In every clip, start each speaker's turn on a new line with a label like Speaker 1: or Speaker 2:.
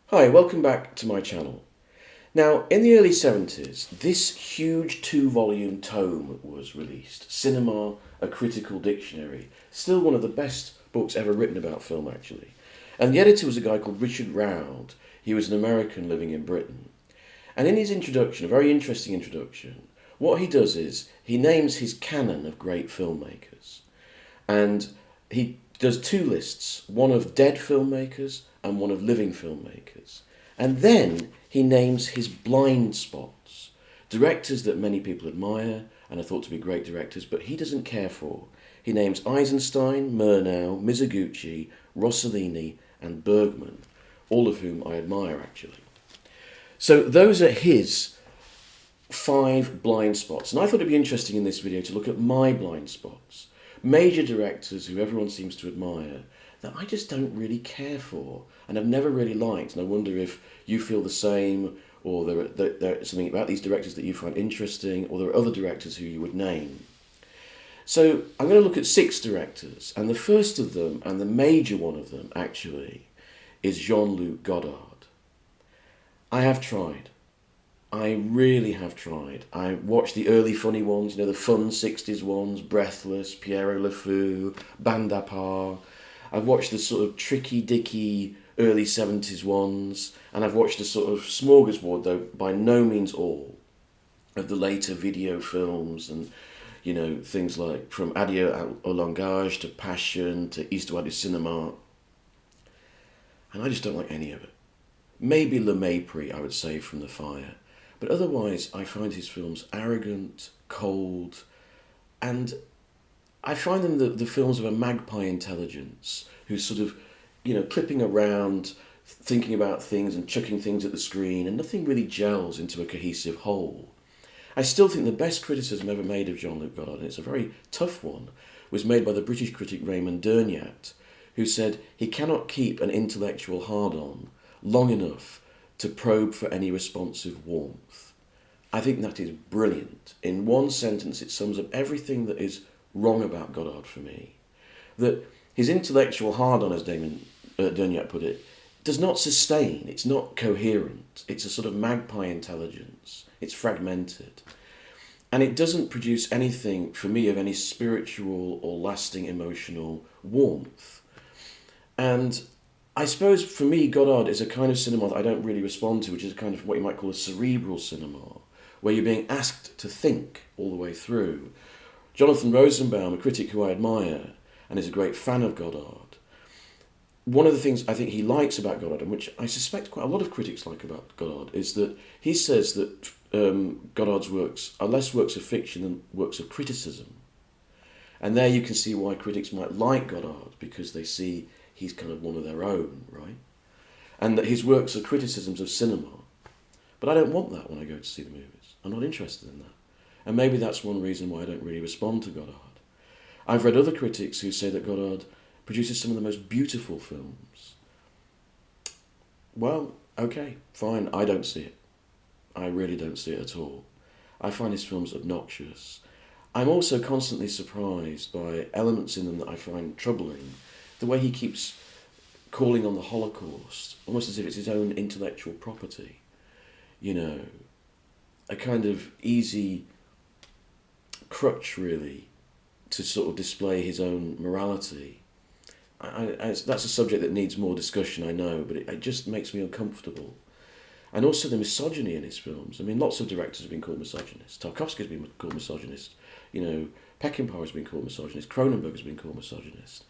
Speaker 1: Hi, welcome back to my channel. Now, in the early 70s, this huge two-volume tome was released, Cinema, A Critical Dictionary. Still one of the best books ever written about film, actually. And the editor was a guy called Richard Roud. He was an American living in Britain. And in his introduction, a very interesting introduction, what he does is he names his canon of great filmmakers. And he does two lists, one of dead filmmakers and one of living filmmakers. And then he names his blind spots, directors that many people admire and are thought to be great directors, but he doesn't care for. He names Eisenstein, Murnau, Mizoguchi, Rossellini, and Bergman, all of whom I admire actually. So those are his 5 blind spots. And I thought it'd be interesting in this video to look at my blind spots. Major directors who everyone seems to admire that I just don't really care for and have never really liked. And I wonder if you feel the same, or there's something about these directors that you find interesting, or there are other directors who you would name. So I'm going to look at 6 directors, and the first of them, and the major one of them actually, is Jean-Luc Godard. I have tried. I really have tried. I watched the early funny ones, the fun 60s ones, Breathless, Pierrot Le Fou, Bande à Part. I've watched the sort of tricky dicky early 70s ones, and I've watched a sort of smorgasbord, though by no means all, of the later video films and, things like from Adieu au langage to Passion to Histoire du cinéma. And I just don't like any of it. Maybe Le Mépris, I would say, from The Fire. But otherwise, I find his films arrogant, cold, and I find them the films of a magpie intelligence who's sort of, clipping around, thinking about things and chucking things at the screen, and nothing really gels into a cohesive whole. I still think the best criticism ever made of Jean-Luc Godard, and it's a very tough one, was made by the British critic Raymond Durniat, who said he cannot keep an intellectual hard-on long enough to probe for any responsive warmth. I think that is brilliant. In one sentence, it sums up everything that is wrong about Godard for me. That his intellectual hard-on, as Durniat put it, does not sustain, it's not coherent, it's a sort of magpie intelligence, it's fragmented. And it doesn't produce anything, for me, of any spiritual or lasting emotional warmth. And I suppose for me, Godard is a kind of cinema that I don't really respond to, which is kind of what you might call a cerebral cinema, where you're being asked to think all the way through. Jonathan Rosenbaum, a critic who I admire and is a great fan of Godard, one of the things I think he likes about Godard, and which I suspect quite a lot of critics like about Godard, is that he says that Godard's works are less works of fiction than works of criticism. And there you can see why critics might like Godard, because they see he's kind of one of their own, right? And that his works are criticisms of cinema. But I don't want that when I go to see the movies. I'm not interested in that. And maybe that's one reason why I don't really respond to Godard. I've read other critics who say that Godard produces some of the most beautiful films. Well, okay, fine, I don't see it. I really don't see it at all. I find his films obnoxious. I'm also constantly surprised by elements in them that I find troubling. The way he keeps calling on the Holocaust, almost as if it's his own intellectual property. A kind of easy crutch, really, to sort of display his own morality. That's a subject that needs more discussion, I know, but it just makes me uncomfortable. And also the misogyny in his films. I mean, lots of directors have been called misogynists. Tarkovsky's been called misogynist. Peckinpah has been called misogynist. Cronenberg has been called misogynist.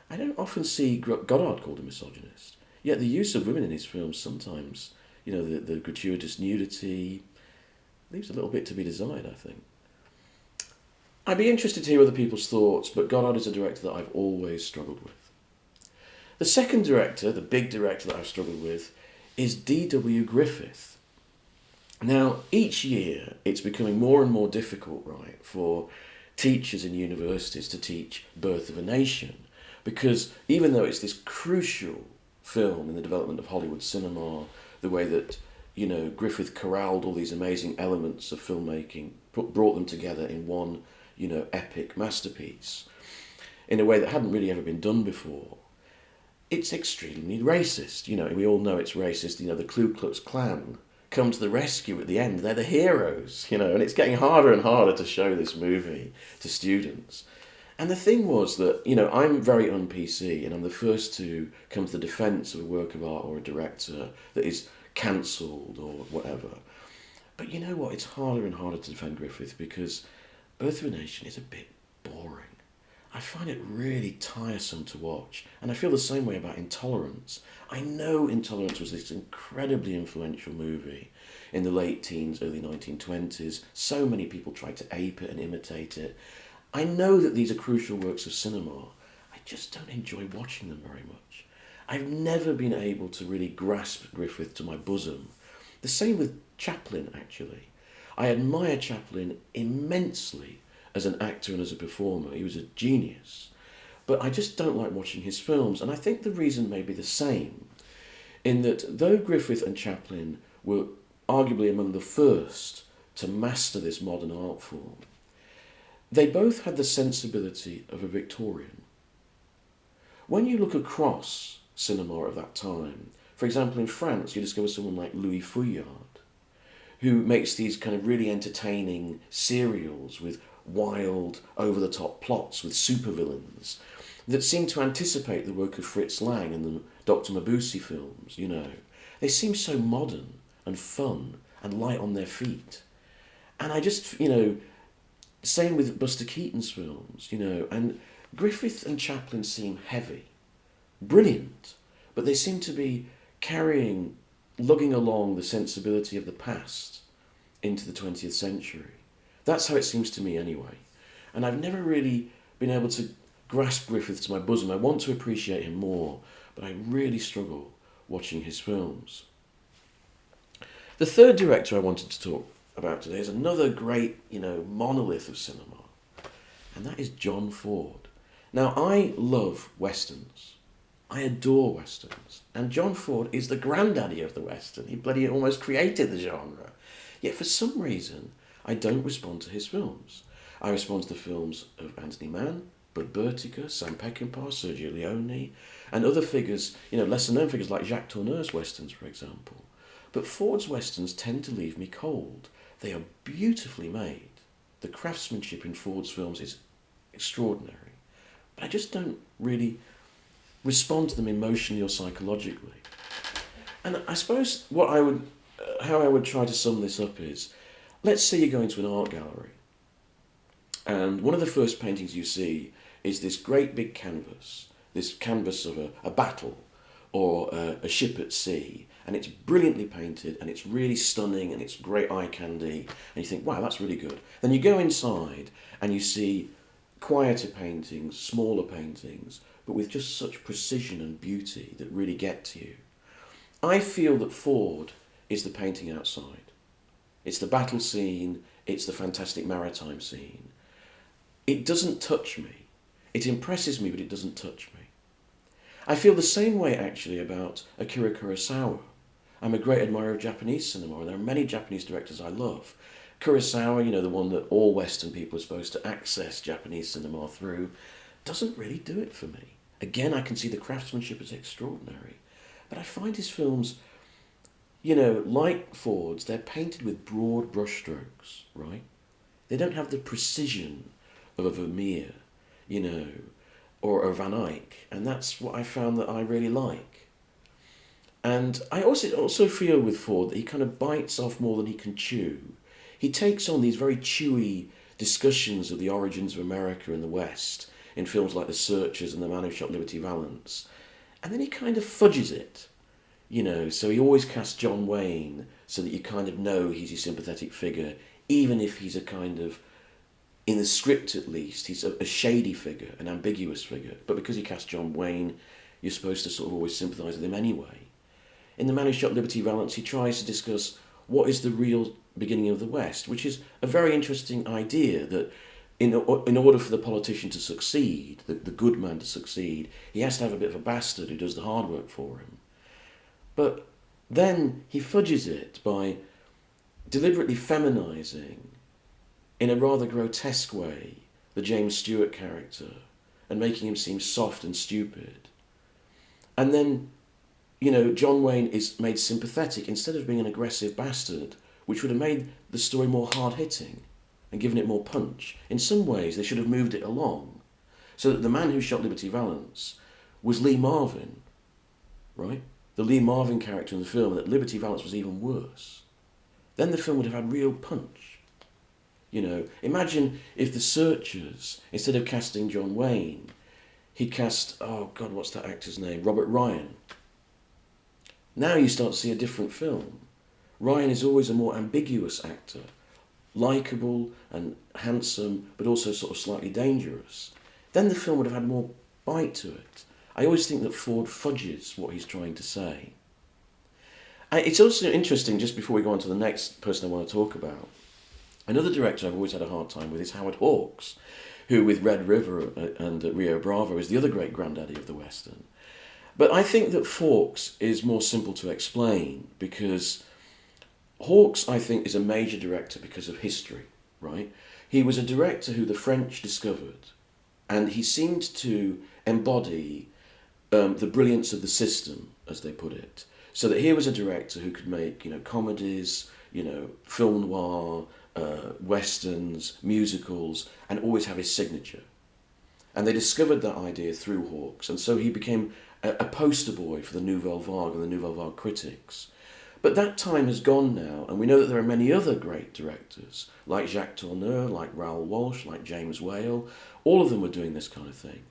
Speaker 1: I don't often see Godard called a misogynist. Yet the use of women in his films sometimes, the gratuitous nudity, leaves a little bit to be desired, I think. I'd be interested to hear other people's thoughts, but Godard is a director that I've always struggled with. The second director, the big director that I've struggled with, is D.W. Griffith. Now, each year it's becoming more and more difficult, right, for teachers in universities to teach Birth of a Nation, because even though it's this crucial film in the development of Hollywood cinema, the way that, Griffith corralled all these amazing elements of filmmaking, brought them together in one, epic masterpiece, in a way that hadn't really ever been done before. it's extremely racist. You know, we all know it's racist. You know, the Ku Klux Klan come to the rescue at the end. They're the heroes, you know, and it's getting harder and harder to show this movie to students. And the thing was that, you know, I'm very un-PC, and I'm the first to come to the defence of a work of art or a director that is cancelled or whatever. But you know what? It's harder and harder to defend Griffith because Birth of a Nation is a bit boring. I find it really tiresome to watch, and I feel the same way about Intolerance. I know Intolerance was this incredibly influential movie in the late teens, early 1920s. So many people tried to ape it and imitate it. I know that these are crucial works of cinema. I just don't enjoy watching them very much. I've never been able to really grasp Griffith to my bosom. The same with Chaplin, actually. I admire Chaplin immensely as an actor and as a performer. He was a genius. But I just don't like watching his films, and I think the reason may be the same, in that though Griffith and Chaplin were arguably among the first to master this modern art form, they both had the sensibility of a Victorian. When you look across cinema of that time, for example in France, you discover someone like Louis Fouillard, who makes these kind of really entertaining serials with wild, over-the-top plots with supervillains that seem to anticipate the work of Fritz Lang and the Dr. Mabuse films, you know. They seem so modern and fun and light on their feet. And I just, you know, same with Buster Keaton's films, you know, and Griffith and Chaplin seem heavy, brilliant, but they seem to be lugging along the sensibility of the past into the 20th century. That's how it seems to me anyway. And I've never really been able to grasp Griffith to my bosom. I want to appreciate him more, but I really struggle watching his films. The third director I wanted to talk about today is another great, you know, monolith of cinema, and that is John Ford. Now, I love westerns. I adore westerns, and John Ford is the granddaddy of the western. He bloody almost created the genre. Yet for some reason, I don't respond to his films. I respond to the films of Anthony Mann, Bud Bertiga, Sam Peckinpah, Sergio Leone, and other figures, you know, lesser known figures like Jacques Tourneur's westerns, for example. But Ford's westerns tend to leave me cold. They are beautifully made. The craftsmanship in Ford's films is extraordinary. But I just don't really respond to them emotionally or psychologically. And I suppose how I would try to sum this up is, let's say you go into an art gallery, and one of the first paintings you see is this great big canvas, this canvas of a battle or a ship at sea, and it's brilliantly painted and it's really stunning and it's great eye candy, and you think, wow, that's really good. Then you go inside and you see quieter paintings, smaller paintings, but with just such precision and beauty that really get to you. I feel that Ford is the painting outside. It's the battle scene, it's the fantastic maritime scene. It doesn't touch me. It impresses me, but it doesn't touch me. I feel the same way actually about Akira Kurosawa. I'm a great admirer of Japanese cinema, and there are many Japanese directors I love. Kurosawa, you know, the one that all Western people are supposed to access Japanese cinema through, doesn't really do it for me. Again, I can see the craftsmanship is extraordinary, but I find his films, you know, like Ford's, they're painted with broad brushstrokes, right? They don't have the precision of a Vermeer, you know, or a Van Eyck, and that's what I found that I really like. And I also feel with Ford that he kind of bites off more than he can chew. He takes on these very chewy discussions of the origins of America and the West in films like The Searchers and The Man Who Shot Liberty Valance, and then he kind of fudges it, you know, so he always casts John Wayne so that you kind of know he's your sympathetic figure, even if he's a kind of, in the script at least, he's a shady figure, an ambiguous figure, but because he cast John Wayne, you're supposed to sort of always sympathise with him anyway. In The Man Who Shot Liberty Valance, he tries to discuss what is the real beginning of the West, which is a very interesting idea, that in order for the politician to succeed, the good man to succeed, he has to have a bit of a bastard who does the hard work for him. But then he fudges it by deliberately feminising, in a rather grotesque way, the James Stewart character and making him seem soft and stupid. And then, you know, John Wayne is made sympathetic instead of being an aggressive bastard, which would have made the story more hard-hitting and given it more punch. In some ways, they should have moved it along so that the man who shot Liberty Valance was Lee Marvin, right? The Lee Marvin character in the film, and that Liberty Valance was even worse. Then the film would have had real punch. You know, imagine if the Searchers, instead of casting John Wayne, he'd cast, oh God, what's that actor's name? Robert Ryan. Now you start to see a different film. Ryan is always a more ambiguous actor, likeable and handsome, but also sort of slightly dangerous. Then the film would have had more bite to it. I always think that Ford fudges what he's trying to say. It's also interesting, just before we go on to the next person I want to talk about, another director I've always had a hard time with is Howard Hawks, who with Red River and Rio Bravo is the other great granddaddy of the Western. But I think that Fawkes is more simple to explain, because Hawkes, I think, is a major director because of history, right? He was a director who the French discovered, and he seemed to embody the brilliance of the system, as they put it. So that here was a director who could make, you know, comedies, you know, film noir, westerns, musicals, and always have his signature. And they discovered that idea through Hawkes, and so he became a poster boy for the Nouvelle Vague and the Nouvelle Vague critics. But that time has gone now, and we know that there are many other great directors, like Jacques Tourneur, like Raoul Walsh, like James Whale. All of them were doing this kind of thing.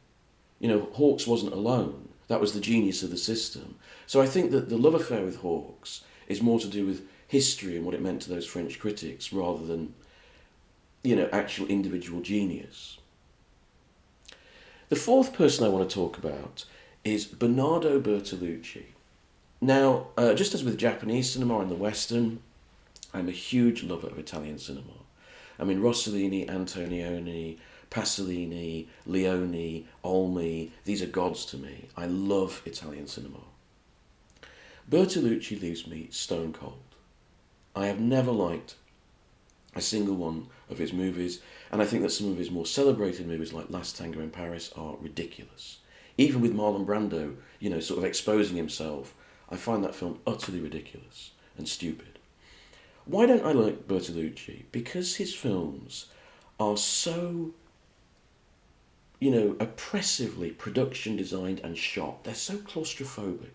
Speaker 1: You know, Hawkes wasn't alone. That was the genius of the system. So I think that the love affair with Hawkes is more to do with history and what it meant to those French critics, rather than, you know, actual individual genius. The fourth person I want to talk about is Bernardo Bertolucci. Now, just as with Japanese cinema and the Western, I'm a huge lover of Italian cinema. I mean, Rossellini, Antonioni, Pasolini, Leone, Olmi, these are gods to me. I love Italian cinema. Bertolucci leaves me stone cold. I have never liked a single one of his movies, and I think that some of his more celebrated movies, like Last Tango in Paris, are ridiculous. Even with Marlon Brando, you know, sort of exposing himself, I find that film utterly ridiculous and stupid. Why don't I like Bertolucci? Because his films are so, you know, oppressively production designed and shot. They're so claustrophobic.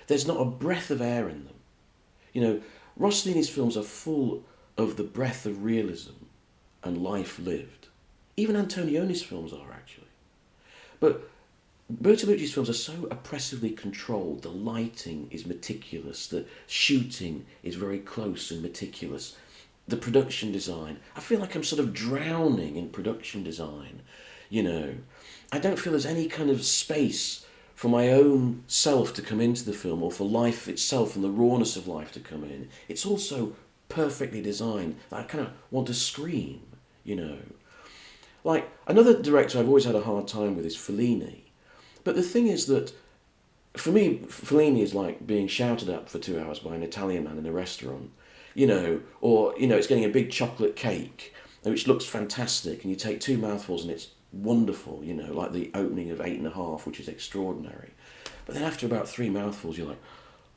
Speaker 1: There's not a breath of air in them. You know, Rossellini's films are full of the breath of realism and life lived. Even Antonioni's films are, actually. But Bertolucci's films are so oppressively controlled. The lighting is meticulous. The shooting is very close and meticulous. The production design, I feel like I'm sort of drowning in production design. You know, I don't feel there's any kind of space for my own self to come into the film, or for life itself and the rawness of life to come in. It's all so perfectly designed that I kind of want to scream, you know. Like, another director I've always had a hard time with is Fellini. But the thing is that, for me, Fellini is like being shouted at for 2 hours by an Italian man in a restaurant, you know, or, you know, it's getting a big chocolate cake, which looks fantastic, and you take 2 mouthfuls and it's wonderful, you know, like the opening of 8½, which is extraordinary. But then after about 3 mouthfuls, you're like,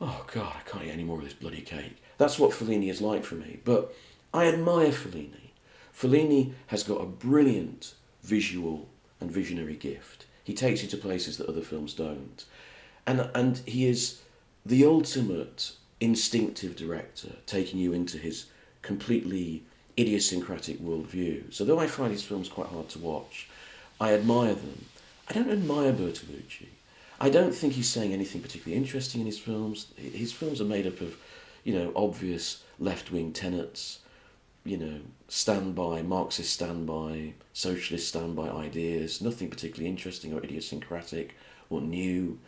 Speaker 1: oh God, I can't eat any more of this bloody cake. That's what Fellini is like for me. But I admire Fellini. Fellini has got a brilliant visual and visionary gift. He takes you to places that other films don't. And he is the ultimate instinctive director, taking you into his completely idiosyncratic worldview. So though I find his films quite hard to watch, I admire them. I don't admire Bertolucci. I don't think he's saying anything particularly interesting in his films. His films are made up of, you know, obvious left-wing tenets, you know, standby, Marxist standby, socialist standby ideas, nothing particularly interesting or idiosyncratic or new.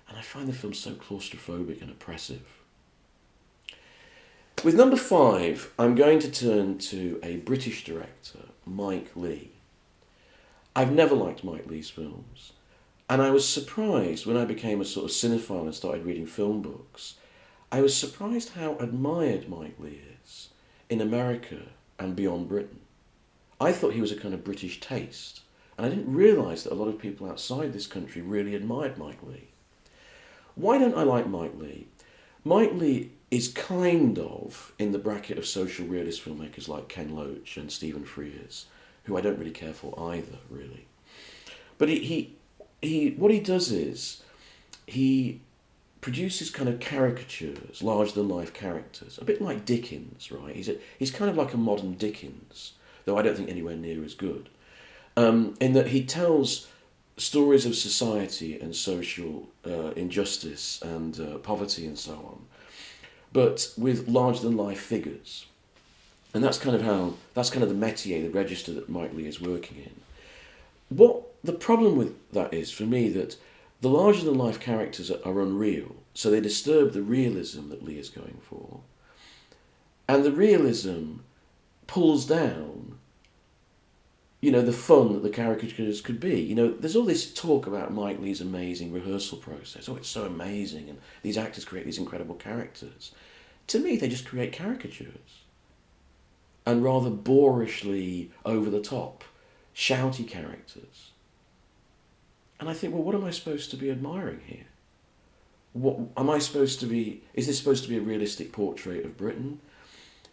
Speaker 1: And I find the film so claustrophobic and oppressive. With number 5, I'm going to turn to a British director, Mike Leigh. I've never liked Mike Leigh's films. And I was surprised when I became a sort of cinephile and started reading film books. I was surprised how admired Mike Leigh is in America and beyond Britain. I thought he was a kind of British taste. And I didn't realise that a lot of people outside this country really admired Mike Leigh. Why don't I like Mike Leigh? Mike Leigh is kind of in the bracket of social realist filmmakers like Ken Loach and Stephen Frears, who I don't really care for either, really. But what he does is he produces kind of caricatures, larger than life characters, a bit like Dickens, right? He's kind of like a modern Dickens, though I don't think anywhere near as good. In that he tells stories of society and social injustice and poverty and so on, but with larger than life figures. And that's kind of the métier, the register that Mike Leigh is working in. What the problem with that is, for me, that the larger than life characters are unreal, so they disturb the realism that Leigh is going for. And the realism pulls down, the fun that the caricatures could be. There's all this talk about Mike Leigh's amazing rehearsal process. Oh, it's so amazing, and these actors create these incredible characters. To me, they just create caricatures. And rather boorishly over the top, shouty characters. And I think, well, what am I supposed to be admiring here? What am I supposed to be? Is this supposed to be a realistic portrait of Britain?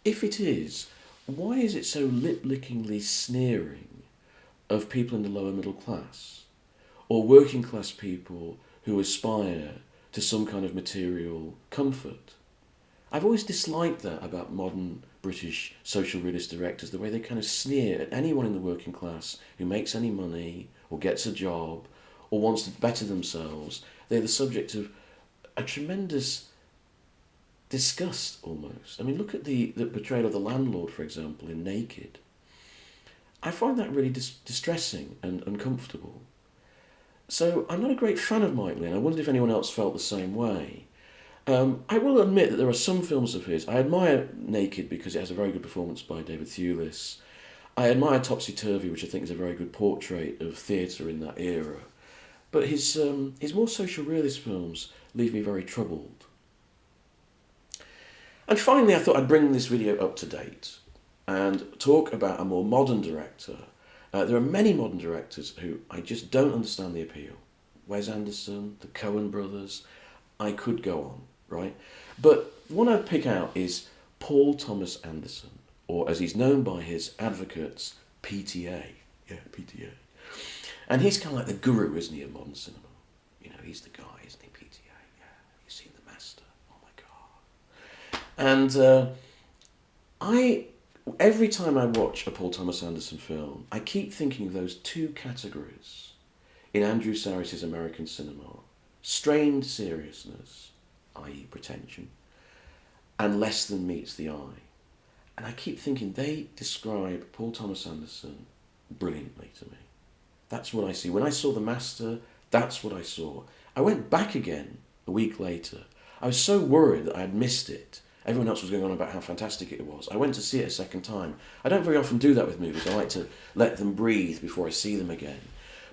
Speaker 1: If it is, why is it so lip-lickingly sneering of people in the lower middle class, or working class people who aspire to some kind of material comfort? I've always disliked that about modern British social realist directors, the way they kind of sneer at anyone in the working class who makes any money, or gets a job, or wants to better themselves. They're the subject of a tremendous disgust, almost. I mean, look at the portrayal of the landlord, for example, in Naked. I find that really distressing and uncomfortable. So I'm not a great fan of Mike Leigh, and I wondered if anyone else felt the same way. I will admit that there are some films of his. I admire Naked because it has a very good performance by David Thewlis. I admire Topsy Turvy, which I think is a very good portrait of theatre in that era. But his more social realist films leave me very troubled. And finally, I thought I'd bring this video up to date and talk about a more modern director. There are many modern directors who I just don't understand the appeal. Wes Anderson, the Coen brothers, I could go on, right? But one I'd pick out is Paul Thomas Anderson, or as he's known by his advocates, PTA. Yeah, PTA. And he's kind of like the guru, isn't he, of modern cinema? He's the guy, isn't he, PTA? Yeah, you've seen The Master. Oh my God. And every time I watch a Paul Thomas Anderson film, I keep thinking of those two categories in Andrew Sarris's American cinema. Strained seriousness, i.e. pretension, and less than meets the eye. And I keep thinking they describe Paul Thomas Anderson brilliantly to me. That's what I see. When I saw The Master, that's what I saw. I went back again a week later. I was so worried that I had missed it. Everyone else was going on about how fantastic it was. I went to see it a second time. I don't very often do that with movies. I like to let them breathe before I see them again.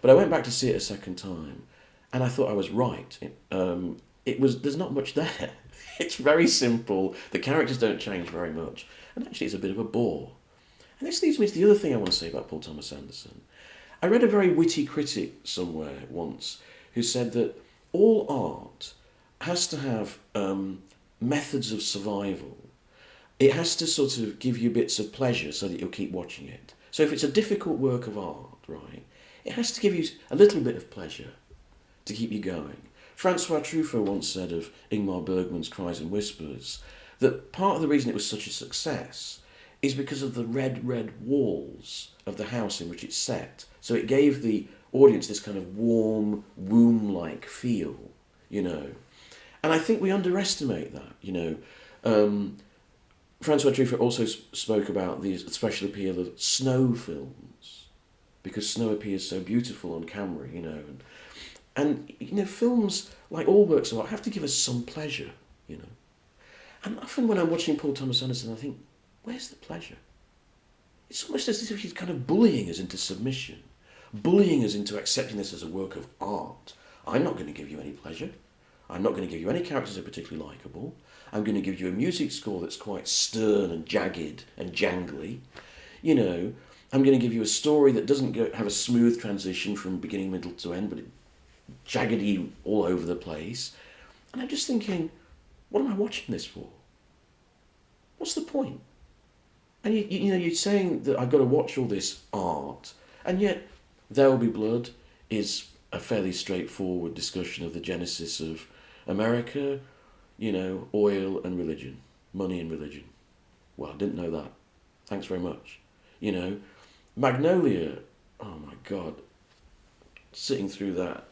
Speaker 1: But I went back to see it a second time, and I thought I was right. There's not much there. It's very simple. The characters don't change very much. And actually it's a bit of a bore. And this leads me to the other thing I want to say about Paul Thomas Anderson. I read a very witty critic somewhere once who said that all art has to have methods of survival. It has to sort of give you bits of pleasure so that you'll keep watching it. So if it's a difficult work of art, right, it has to give you a little bit of pleasure to keep you going. Francois Truffaut once said of Ingmar Bergman's Cries and Whispers that part of the reason it was such a success is because of the red walls of the house in which it's set. So it gave the audience this kind of warm, womb-like feel, And I think we underestimate that, Francois Truffaut also spoke about the special appeal of snow films, because snow appears so beautiful on camera, And films, like all works of art, have to give us some pleasure, And often when I'm watching Paul Thomas Anderson, I think, where's the pleasure? It's almost as if he's kind of bullying us into submission, bullying us into accepting this as a work of art. I'm not going to give you any pleasure. I'm not going to give you any characters that are particularly likeable. I'm going to give you a music score that's quite stern and jagged and jangly. I'm going to give you a story that doesn't have a smooth transition from beginning, middle to end, but jaggedy all over the place. And I'm just thinking, what am I watching this for? What's the point? And you know, you're saying that I've got to watch all this art, and yet There Will Be Blood is a fairly straightforward discussion of the genesis of America, you know, oil and religion, money and religion. Well, I didn't know that. Thanks very much. You know, Magnolia, oh my God, sitting through that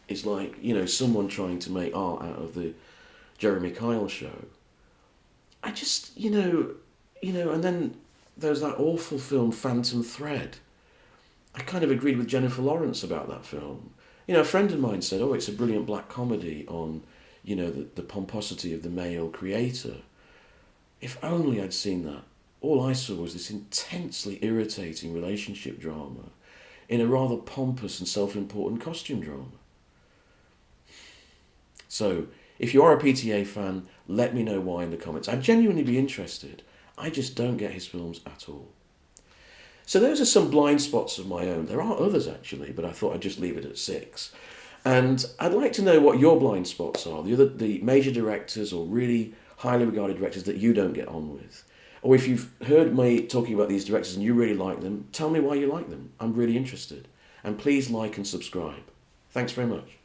Speaker 1: is like, you know, someone trying to make art out of the Jeremy Kyle show. I just, and then there was that awful film Phantom Thread. I kind of agreed with Jennifer Lawrence about that film. You know, a friend of mine said, "Oh, it's a brilliant black comedy on, you know, the pomposity of the male creator." If only I'd seen that. All I saw was this intensely irritating relationship drama in a rather pompous and self-important costume drama. So, if you are a PTA fan, let me know why in the comments. I'd genuinely be interested. I just don't get his films at all. So those are some blind spots of my own. There are others actually, but I thought I'd just leave it at 6. And I'd like to know what your blind spots are, the major directors or really highly regarded directors that you don't get on with. Or if you've heard me talking about these directors and you really like them, tell me why you like them. I'm really interested. And please like and subscribe. Thanks very much.